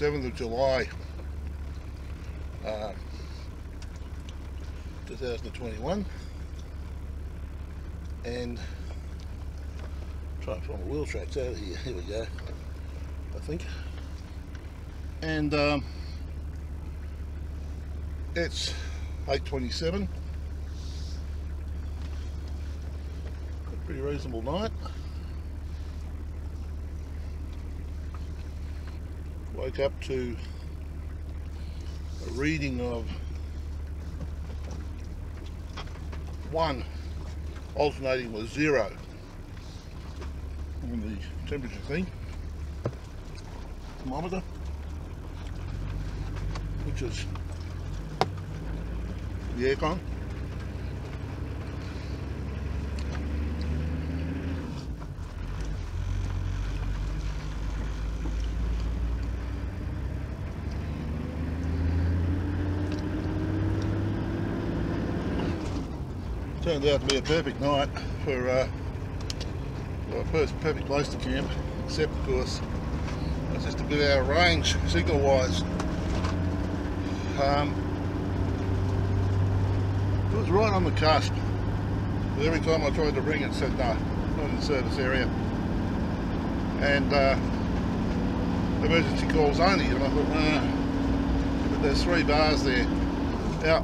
7th of July 2021, and try and find the wheel tracks out of here. Here we go, I think. And it's 8:27. A pretty reasonable night. Woke up to a reading of 1 alternating with 0 on the temperature thing, thermometer, which is the aircon. Turned out to be a perfect night for a perfect place to camp, except of course it's just a bit out of range signal wise. It was right on the cusp, but every time I tried to ring it said no, not in the service area, and emergency calls only, and I thought but there's 3 bars there. Now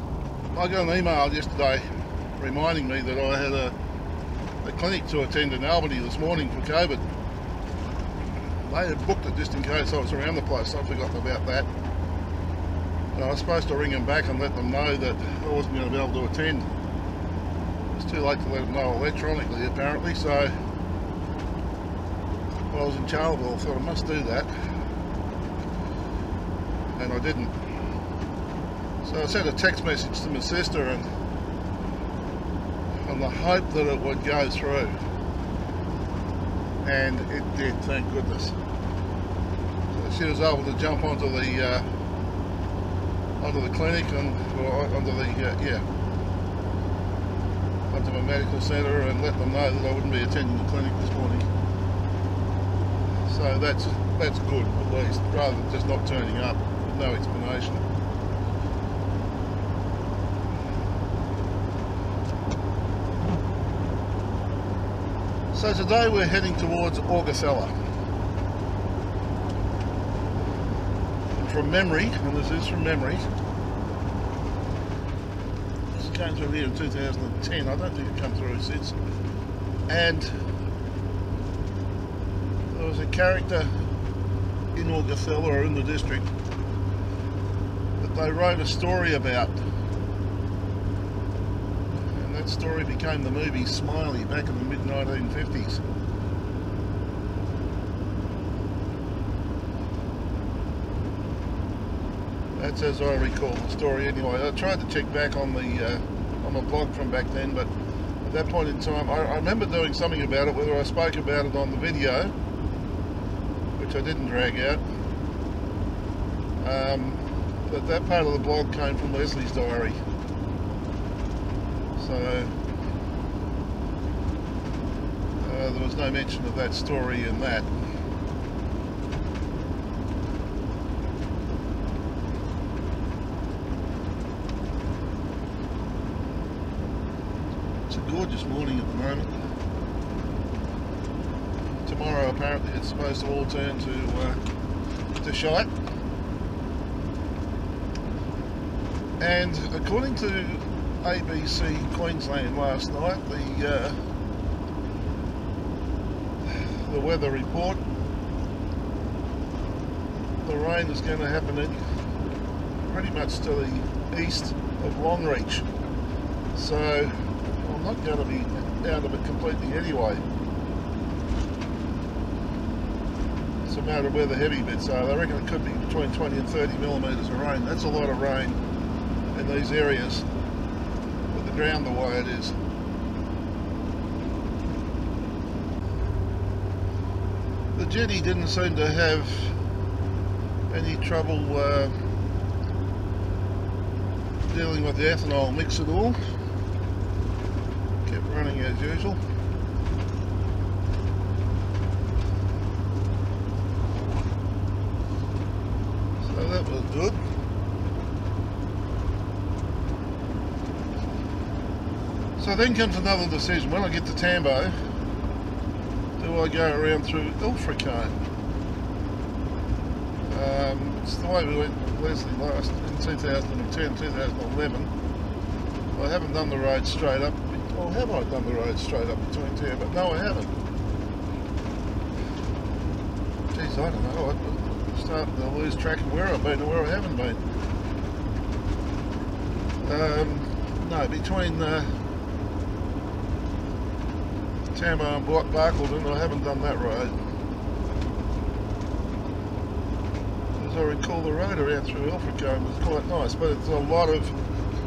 I got an email yesterday reminding me that I had a clinic to attend in Albany this morning for COVID. They had booked it just in case I was around the place, so I'd forgotten about that. And I was supposed to ring them back and let them know that I wasn't going to be able to attend. It was too late to let them know electronically apparently, so I was in Charleville. I thought I must do that, and I didn't. So I sent a text message to my sister and on the hope that it would go through, and it did, thank goodness. So she was able to jump onto the clinic and onto my medical centre and let them know that I wouldn't be attending the clinic this morning. So that's good, at least, rather than just not turning up with no explanation. So today we're heading towards Augathella. And from memory, and this is from memory, this came through here in 2010, I don't think it came through since, and there was a character in Augathella, or in the district, that they wrote a story about. That story became the movie Smiley back in the mid-1950s. That's as I recall the story anyway. I tried to check back on the blog from back then, but at that point in time I remember doing something about it, whether I spoke about it on the video, which I didn't drag out, but that part of the blog came from Leslie's diary. So there was no mention of that story in that. It's a gorgeous morning at the moment. Tomorrow apparently it's supposed to all turn to shite. And according to ABC Queensland last night, the weather report, the rain is going to happen pretty much to the east of Longreach, so I'm not going to be out of it completely anyway. It's a matter of where the heavy bits are. I reckon it could be between 20 and 30 millimetres of rain. That's a lot of rain in these areas with the ground the way it is. The jetty didn't seem to have any trouble dealing with the ethanol mix at all. Kept running as usual. So that was good. So then comes another decision. When I get to Tambo, do I go around through Ilfracombe? It's the way we went with Leslie last in 2010, 2011. I haven't done the road straight up. Or have I done the road straight up between Tambo? No, I haven't. Geez, I don't know. I'm starting to lose track of where I've been and where I haven't been. No, between Tambo and Blackall, I haven't done that road. As I recall, the road around through Ilfracombe was quite nice, but it's a lot of,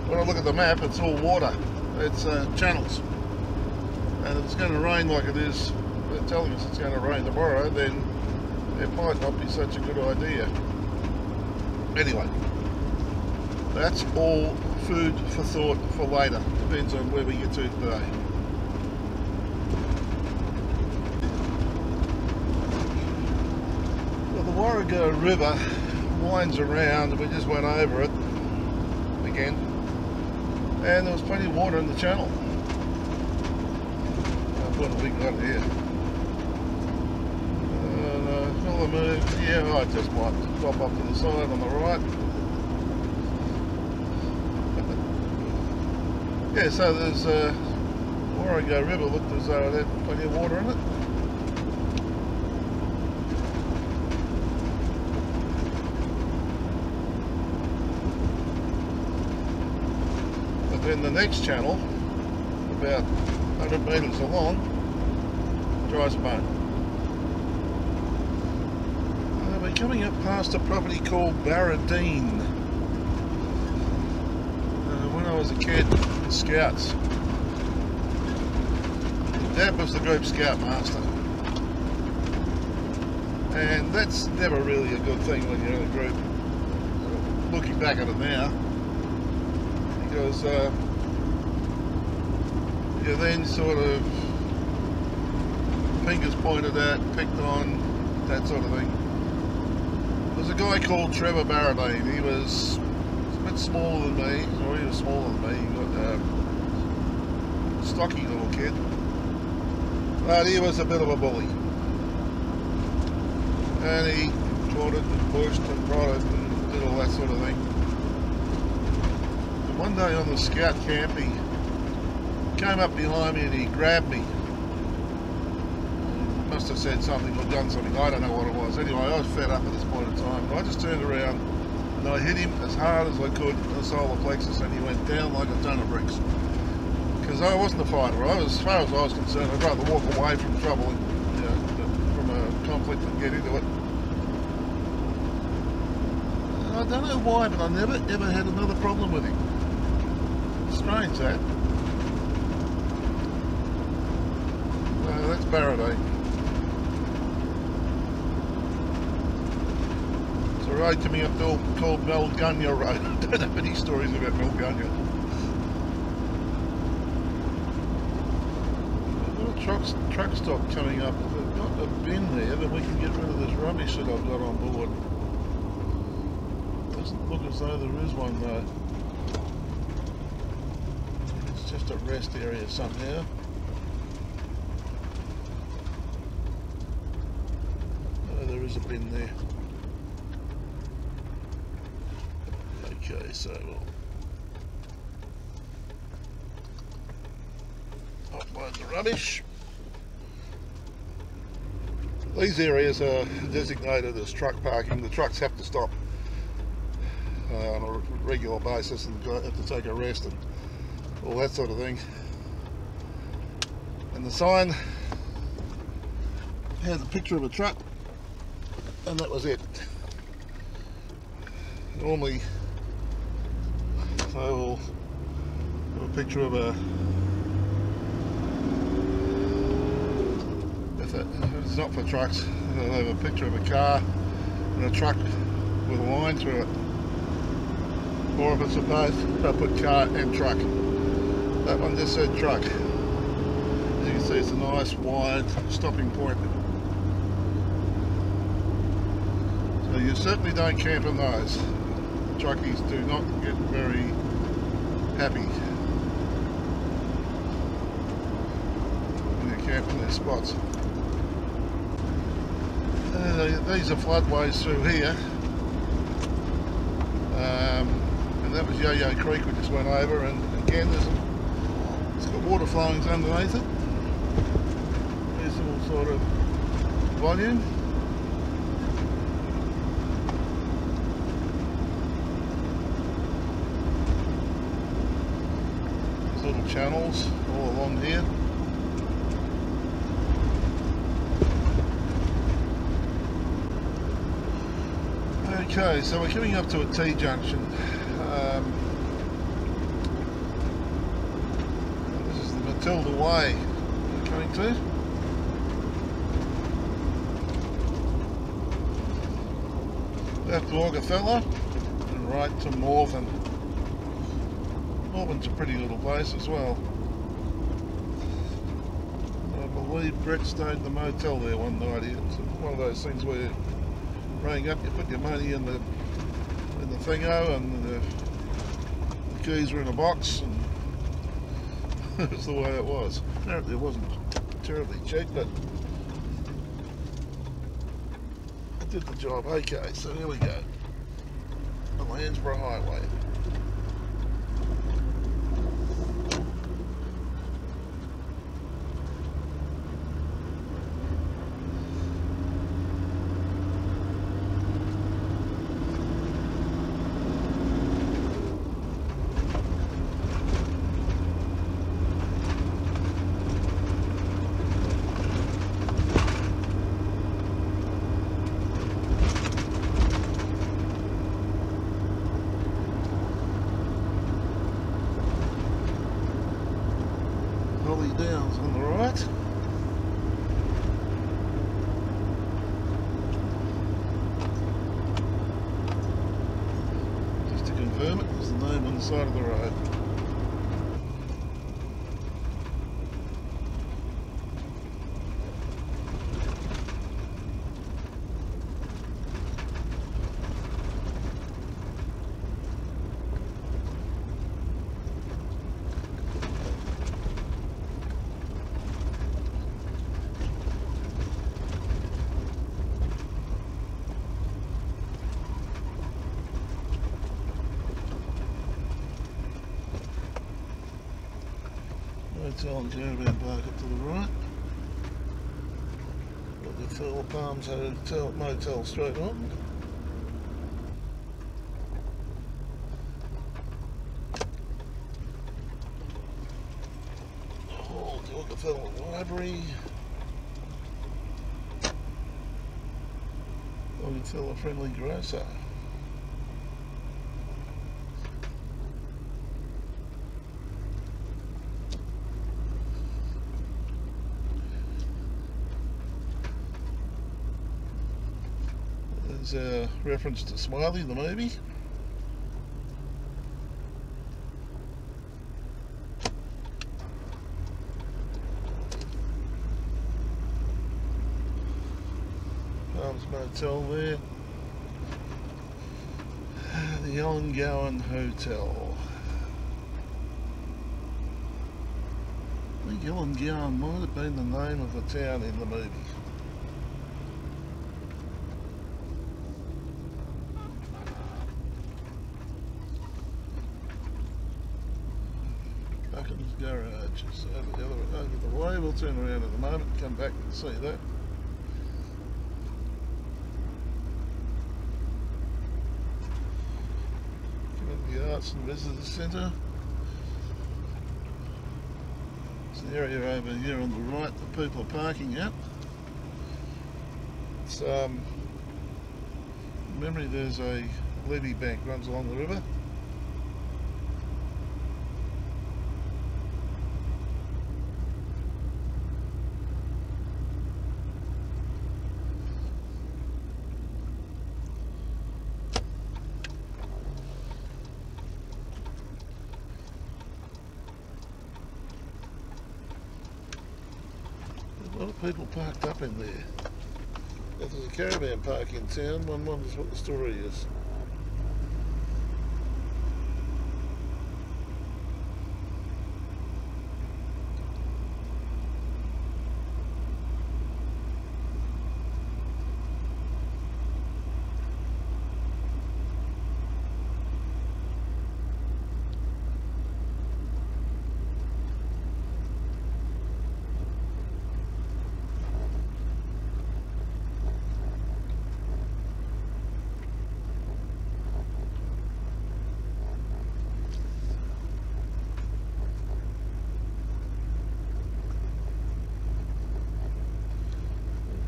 when I look at the map, it's all water. It's channels. And if it's going to rain like it is, they're telling us it's going to rain tomorrow, then it might not be such a good idea. Anyway, that's all food for thought for later. Depends on where we get to today. Well, the Warrego River winds around, and we just went over it again, and there was plenty of water in the channel. What have we got here? All the move. Yeah, I just might drop up to the side on the right. Yeah, so there's Warrego River looked as though it had plenty of water in it. But then the next channel, about 100 metres along, dry spone. We're coming up past a property called Barradine. When I was a kid, Scouts. Dad was the group scoutmaster, and that's never really a good thing when you're in a group. Looking back at it now, because you're then sort of fingers pointed at, picked on, that sort of thing. There's a guy called Trevor Barradine. He was a bit smaller than me, or he was smaller than me. He got a stocky little kid, but he was a bit of a bully, and he trotted and pushed and prodded and did all that sort of thing. And one day on the scout camp, he came up behind me and he grabbed me. He must have said something or done something, I don't know what it was. Anyway, I was fed up at this point in time, and I just turned around and I hit him as hard as I could in the solar plexus, and he went down like a ton of bricks. Because I wasn't a fighter. As far as I was concerned, I'd rather walk away from trouble and, you know, from a conflict and get into it. I don't know why, but I never ever had another problem with him. Strange that. That's Barradine. It's a road coming up called Melgunya Road. I don't have any stories about Melgunya. We've got a truck stop coming up. We've got a bin there, but we can get rid of this rubbish that I've got on board. Doesn't look as though there is one though. It's just a rest area somehow. There is a bin there. Okay, so we'll offload the rubbish. These areas are designated as truck parking. The trucks have to stop on a regular basis and have to take a rest and all that sort of thing. And the sign has a picture of a truck, and that was it. Normally they will have a picture of a, if it's not for trucks, they'll have a picture of a car and a truck with a line through it. Or if it's supposed, they'll put car and truck. That one just said truck. As you can see, it's a nice wide stopping point. So Well, you certainly don't camp in those. Truckies do not get very happy when you camp in their spots. These are floodways through here, and that was Yo-Yo Creek we just went over, and again it's got water flowing underneath it. Reasonable sort of volume. These little channels all along here. Okay, so we're coming up to a T-junction. This is the Matilda Way we're coming to. Left to Augathella and right to Morven. Morven's a pretty little place as well. I believe Brett stayed in the motel there one night. It's one of those things where you ring up, you put your money in the thingo, and the keys were in a box, and that's the way it was. Apparently it wasn't terribly cheap, but it did the job. Okay, so here we go. The Landsborough Highway. Downs on the right. Just to confirm it, there's the name on the side of the road. Hotel and caravan park up to the right. Augathella Palms Hotel Motel straight on. Oh, the Augathella Library. Augathella Friendly Grocer. There's a reference to Smiley the movie. Palms Motel there. The Yellongowan Hotel. I think Yellongowan might have been the name of the town in the movie. Garage is over the way. We'll turn around in a moment and come back and see that. Community Arts and Visitors Centre. It's the area over here on the right that people are parking at. It's memory there's a levee bank runs along the river. A lot of people parked up in there. If there's a caravan park in town, one wonders what the story is.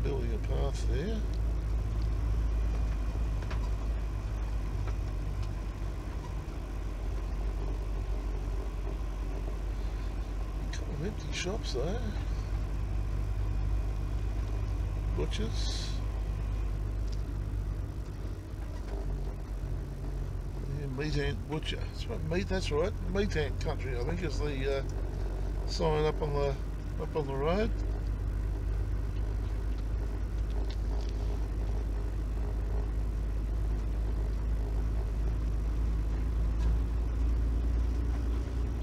Building a path there. A couple of empty shops there. Butchers. Yeah, meat ant butcher. That's right. Meat ant country, I think, is the sign up on the road.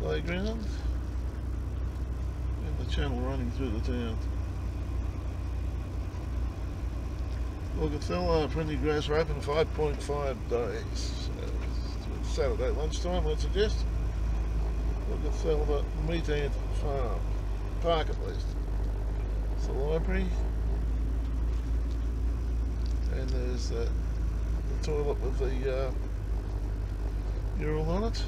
Playground and the channel running through the town. Augathella printing grass are open 5.5 days. It's Saturday lunchtime, I'd suggest. Augathella meat ant farm. Park at least. It's the library. And there's the toilet with the mural on it.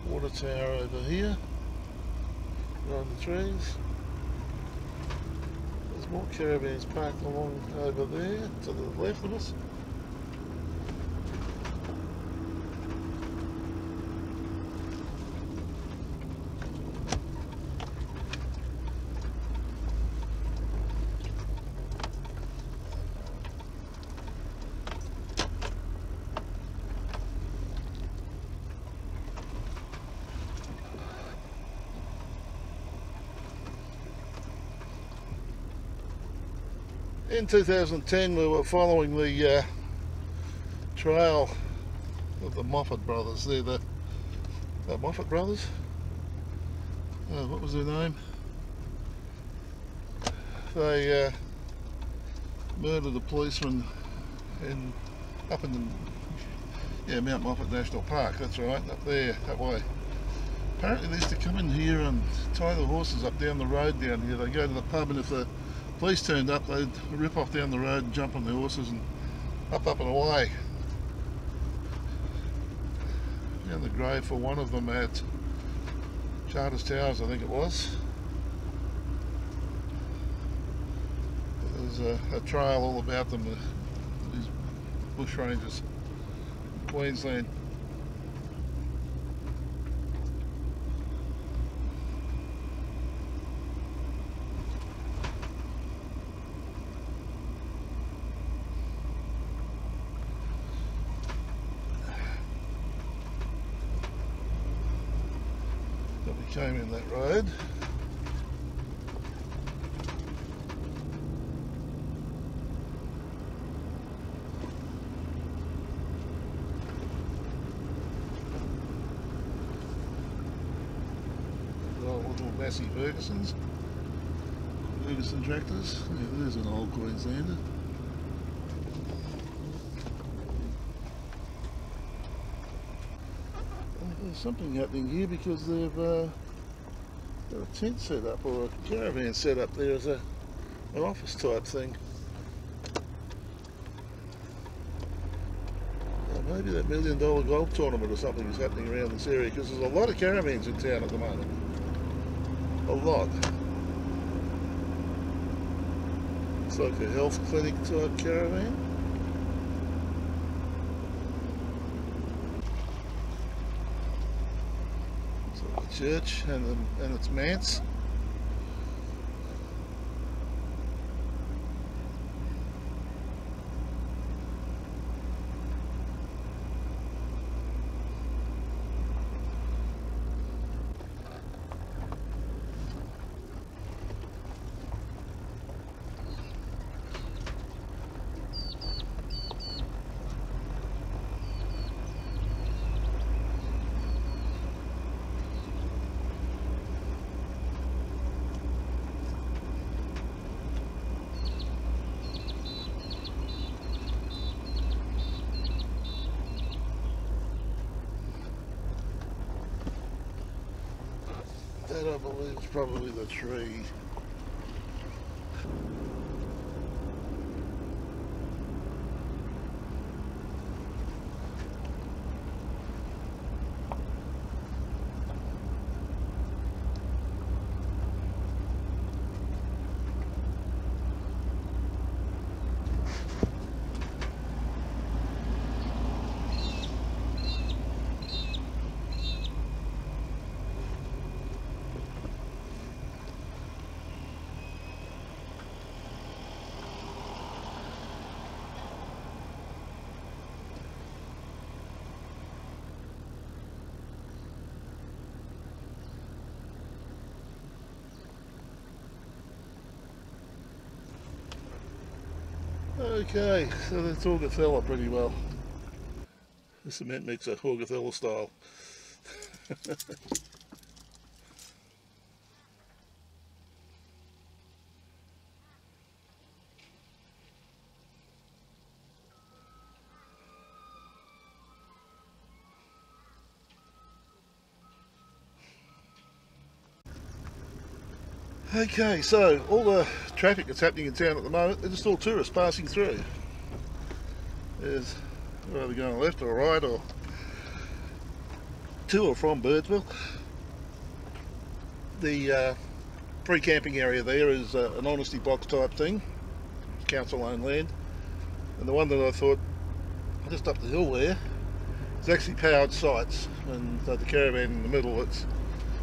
Water tower over here, behind the trees. There's more caravans parked along over there to the left of us. In 2010 we were following the trail of the Moffat brothers. They're the Moffat brothers? What was their name? They murdered a policeman up in the Mount Moffat National Park, that's right, up there, that way. Apparently they used to come in here and tie the horses up down the road down here. They go to the pub, and if the police turned up, they'd rip off down the road and jump on the horses and up and away. Found the grave for one of them at Charters Towers, I think it was. There's a trail all about them, these bush rangers in Queensland. We came in that road. Little Massey Ferguson's. Ferguson tractors. Yeah, there's an old Queenslander. There's something happening here because they've got a tent set up, or a caravan set up there as an office type thing. Maybe that $1 million golf tournament or something is happening around this area, because there's a lot of caravans in town at the moment. A lot. It's like a health clinic type caravan. church and its manse. That, I believe, is probably the tree. Okay, so that's Augathella pretty well. The cement mixer, Augathella style. Okay, so all the traffic that's happening in town at the moment, they're just all tourists passing through. There's either going left or right or to or from Birdsville. The free camping area there is an honesty box type thing, council owned land, and the one that I thought just up the hill there is actually powered sites, and the caravan in the middle, it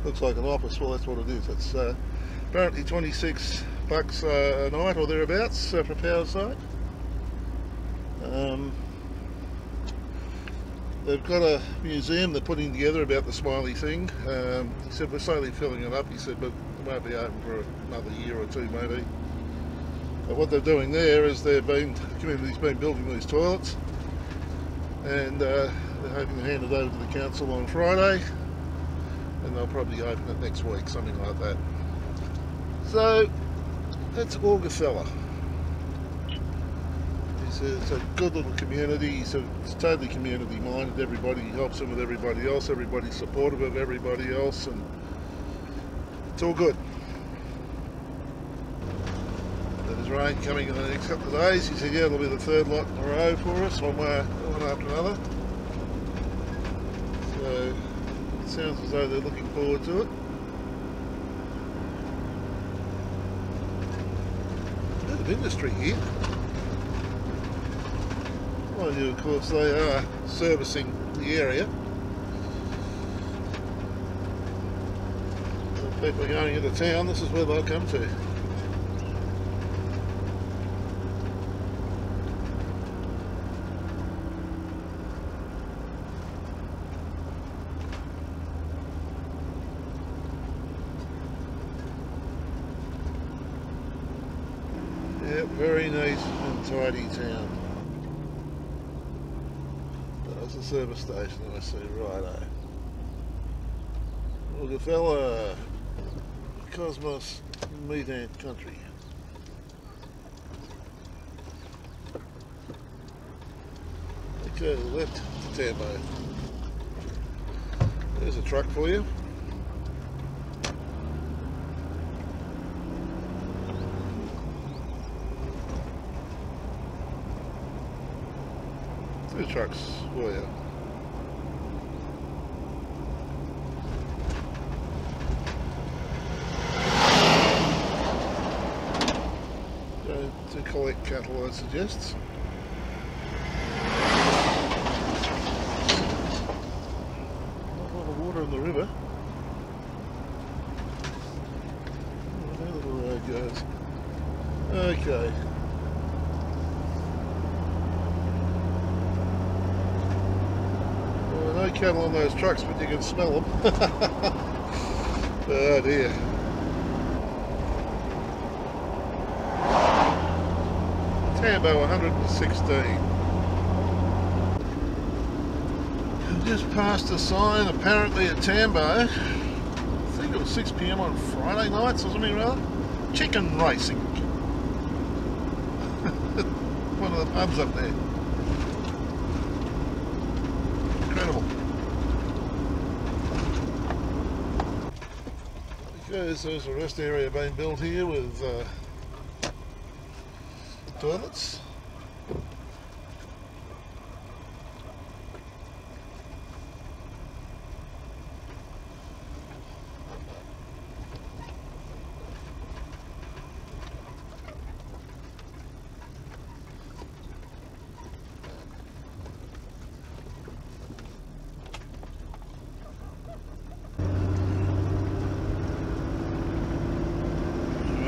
looks like an office. Well, that's what it is. It's apparently $26 a night or thereabouts for a power site. They've got a museum they're putting together about the smiley thing. He said we're slowly filling it up, he said, but it won't be open for another year or two maybe. But what they're doing there is the community's been building these toilets, and they're hoping to hand it over to the council on Friday, and they'll probably open it next week, something like that. So that's Augathella. It's a good little community. It's totally community minded. Everybody helps him with everybody else. Everybody's supportive of everybody else, and it's all good. There's rain coming in the next couple of days. He said, yeah, it'll be the third lot in a row for us, one after another. So it sounds as though they're looking forward to it. Bit of industry here. Mind you, of course, they are servicing the area. If people are going into town, this is where they'll come to. Yeah, very neat and tidy town. There's a service station I see, righto. Augathella, Cosmos Meat Ant Country. Okay, left to Tambo. There's a truck for you. Two trucks for you. Go to collect cattle, I suggest. Not a lot of water in the river. goes. Okay. Well, no cattle on those trucks, but you can smell them. Oh dear. Tambo 116. Just passed a sign apparently at Tambo. I think it was 6 PM on Friday nights or something rather. Chicken racing. One of the pubs up there. Incredible. Okay, so there's a rest area being built here with toilets.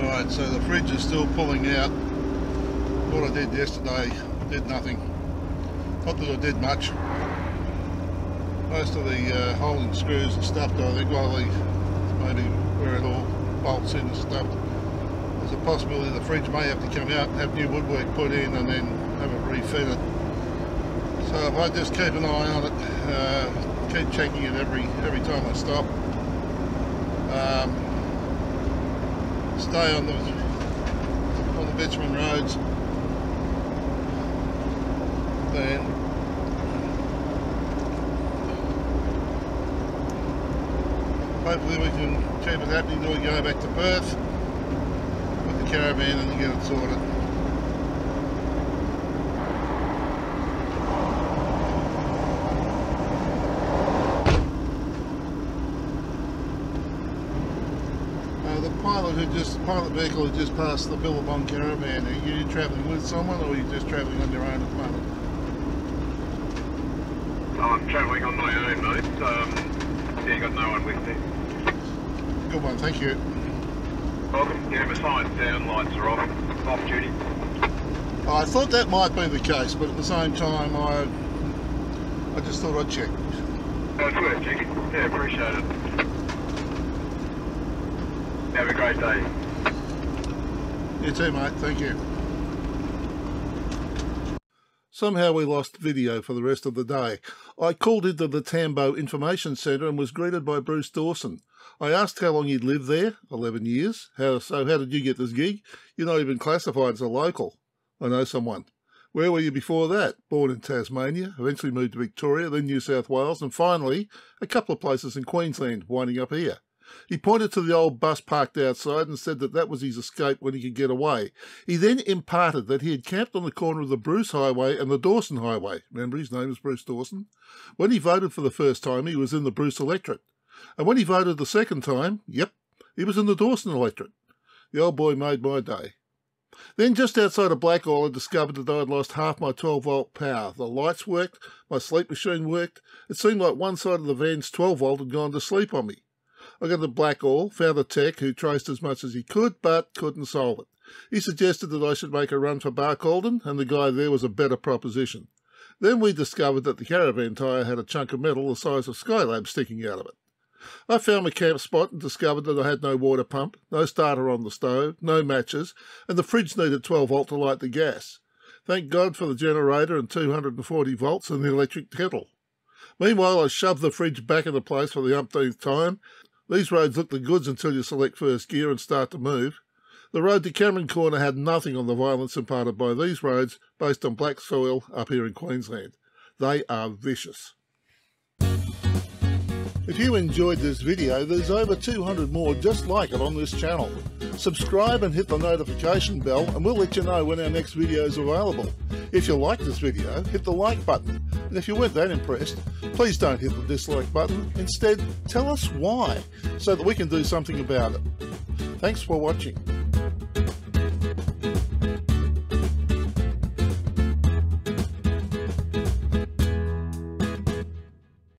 Right, so the fridge is still pulling out. What I did yesterday did nothing. Not that I did much. Most of the holding screws are stuffed, I think, well, maybe where it all bolts in and stuffed. There's a possibility the fridge may have to come out, have new woodwork put in and then have it refitted. So if I just keep an eye on it, keep checking it every time I stop. Stay on the bitumen roads, then hopefully we can keep it happening until we go back to Perth with the caravan and get it sorted. Pilot vehicle who just passed the Billabong caravan. Are you travelling with someone or are you just travelling on your own at the moment? I'm travelling on my own, mate. Yeah, got no one with me. Good one, thank you. Welcome. Yeah, my sign's down, lights are off duty. I thought that might be the case, but at the same time I just thought I'd check. Oh, it's worth checking. Yeah, appreciate it. Have a great day. You too, mate. Thank you. Somehow we lost video for the rest of the day. I called into the Tambo Information Centre and was greeted by Bruce Dawson. I asked how long he'd lived there. 11 years. How did you get this gig? You're not even classified as a local. I know someone. Where were you before that? Born in Tasmania, eventually moved to Victoria, then New South Wales, and finally a couple of places in Queensland, winding up here. He pointed to the old bus parked outside and said that was his escape when he could get away. He then imparted that he had camped on the corner of the Bruce Highway and the Dawson Highway. Remember, his name was Bruce Dawson? When he voted for the first time, he was in the Bruce electorate. And when he voted the second time, yep, he was in the Dawson electorate. The old boy made my day. Then just outside of Blackall, I discovered that I had lost half my 12-volt power. The lights worked, my sleep machine worked. It seemed like one side of the van's 12-volt had gone to sleep on me. I got to Blackall, found a tech who traced as much as he could, but couldn't solve it. He suggested that I should make a run for Barcaldine, and the guy there was a better proposition. Then we discovered that the caravan tyre had a chunk of metal the size of Skylab sticking out of it. I found my camp spot and discovered that I had no water pump, no starter on the stove, no matches, and the fridge needed 12-volt to light the gas. Thank God for the generator and 240 volts and the electric kettle. Meanwhile, I shoved the fridge back into place for the umpteenth time. These roads look the goods until you select first gear and start to move. The road to Cameron Corner had nothing on the violence imparted by these roads based on black soil up here in Queensland. They are vicious. If you enjoyed this video, there's over 200 more just like it on this channel. Subscribe and hit the notification bell and we'll let you know when our next video is available. If you liked this video, hit the like button. And if you weren't that impressed, please don't hit the dislike button. Instead, tell us why, so that we can do something about it. Thanks for watching.